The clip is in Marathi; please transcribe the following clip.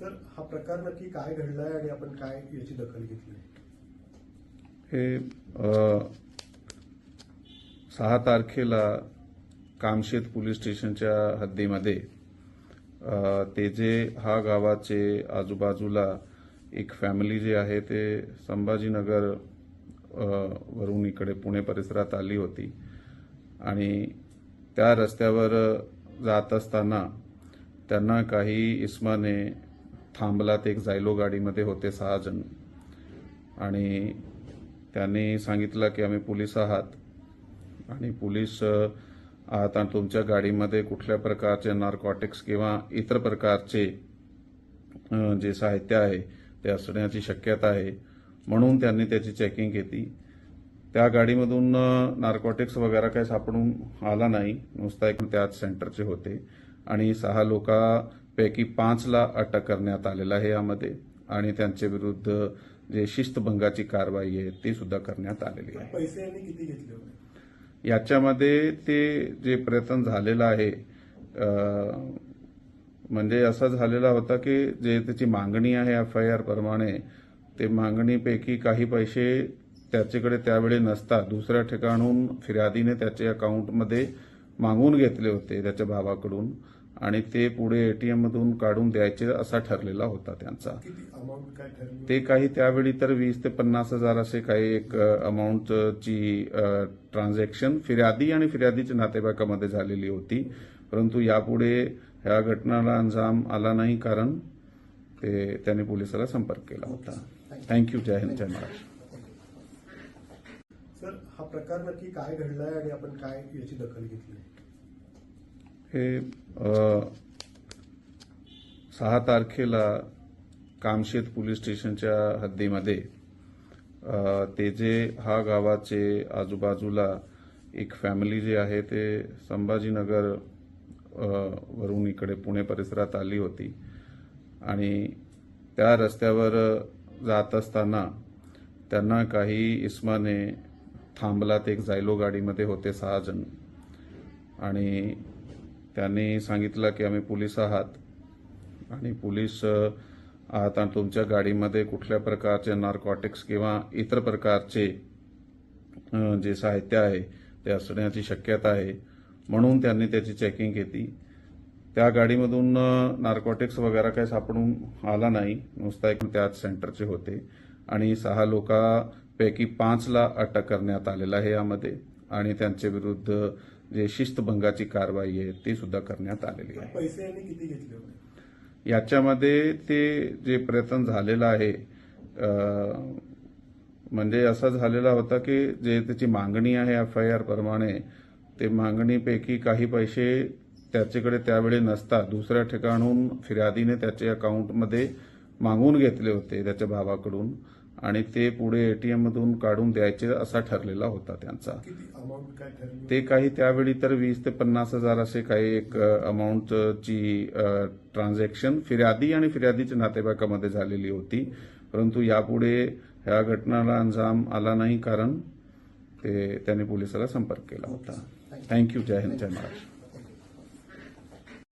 सर, हा प्रकार नक्की काय घडलाय आणि आपण काय याची दखल घेतली? हे 6 तारखेला कामशेत पोलीस स्टेशनच्या हद्दीमध्ये तेजे गावाचे आजूबाजूला एक फॅमिली जे आहे ते संभाजीनगर वरून इकडे पुणे परिसरात आली होती आणि त्या रस्त्यावर जात असताना त्यांना काही इसमाने थांबलात. एक जायलो गाडीमध्ये होते 6 जण आणि त्यांनी सांगितलं की आम्ही पोलीस आहात आणि पोलीस आहात आणि तुमच्या गाडीमध्ये कुठल्या प्रकारचे नार्कोटिक्स किंवा इतर प्रकारचे जे साहित्य आहे ते असण्याची शक्यता आहे, म्हणून त्यांनी त्याची चेकिंग केली. त्या गाडीमधून नार्कोटिक्स वगैरे काही सापडून आला नाही, नुसता एक त्याच सेंटरचे होते आणि 6 लोकांपैकी 5ला अटक करण्यात आलेला आहे यामध्ये आणि त्यांच्या विरुद्ध जे शिस्तभंगाची कारवाई आहे ती सुद्धा करण्यात आलेली आहे. पैसे यांनी किती घेतले होते? याच्यामध्ये ते जे प्रयत्न झालेला आहे म्हणजे असा झालेला होता की जे त्याची मागणी आहे FIR प्रमाणे ते मागणीपैकी काही पैसे त्याच्याकडे त्यावेळी नसता दुसऱ्या ठिकाणून फिर्यादीने त्याच्या अकाउंटमध्ये मागून घेतले होते त्याच्या भावाकडून आणि ते पुढे ATM मधून काढून द्यायचे असा ठरलेला होता त्यांचा. अमाऊंट काय ठरली? ते काही त्यावेळी तर 20 ते 50 हजार असे काही एक अमाऊंटची ट्रान्झॅक्शन फिर्यादी आणि फिर्यादीच्या नातेवाईकामध्ये झालेली होती, परंतु यापुढे ह्या घटनेला अंजाम आला नाही कारण त्यांनी पोलिसाला संपर्क केला होता. थँक्यू. जय हिंद, जय महाराष्ट्र. सर, हा प्रकार नक्की काय घडलाय आणि आपण काय याची दखल घेतली? हे 6 तारखेला कामशेत पोलीस स्टेशनच्या हद्दीमध्ये तेजे गावाचे आजूबाजूला एक फॅमिली जे आहे ते संभाजीनगर वरून इकडे पुणे परिसरात आली होती आणि त्या रस्त्यावर जात असताना त्यांना काही इसमाने थांबलात. एक जायलो गाडीमध्ये होते 6 जण आणि त्यांनी सांगितलं की आम्ही पोलीस आहात आणि पोलीस आहात आणि तुमच्या गाडीमध्ये कुठल्या प्रकारचे नार्कोटिक्स किंवा इतर प्रकारचे जे साहित्य आहे ते असण्याची शक्यता आहे, म्हणून त्यांनी त्याची चेकिंग केली. त्या गाडीमधून नार्कोटिक्स वगैरे काही सापडून आला नाही, नुसता एक त्याच सेंटरचे होते आणि 6 लोकांपैकी 5ला अटक करण्यात आलेला आहे यामध्ये आणि त्यांच्या विरुद्ध जे शिस्तभंगाची कारवाई आहे ती सुद्धा करण्यात आलेली आहे. पैसे यांनी किती घेतले होते? याच्यामध्ये ते जे प्रयत्न झालेला आहे म्हणजे असा झालेला होता की जे त्याची मागणी आहे FIR प्रमाणे ते मागणीपैकी काही पैसे त्याच्याकडे त्यावेळी नसता दुसऱ्या ठिकाणून फिर्यादीने त्याच्या अकाउंटमध्ये मागून घेतले होते त्याच्या भावाकडून आणि ते पुढे ATM मधून काढून द्यायचे असा ठरलेला होता त्यांचा. अमाऊंट काय ठरली? ते काही त्यावेळी तर 20 ते 50 हजार असे काही एक अमाऊंटची ट्रान्झॅक्शन फिर्यादी आणि फिर्यादीच्या नातेवाईकामध्ये झालेली होती, परंतु यापुढे ह्या घटनेला अंजाम आला नाही कारण त्यांनी पोलिसाला संपर्क केला होता. थँक्यू. जय हिंद, जय महाराष्ट्र.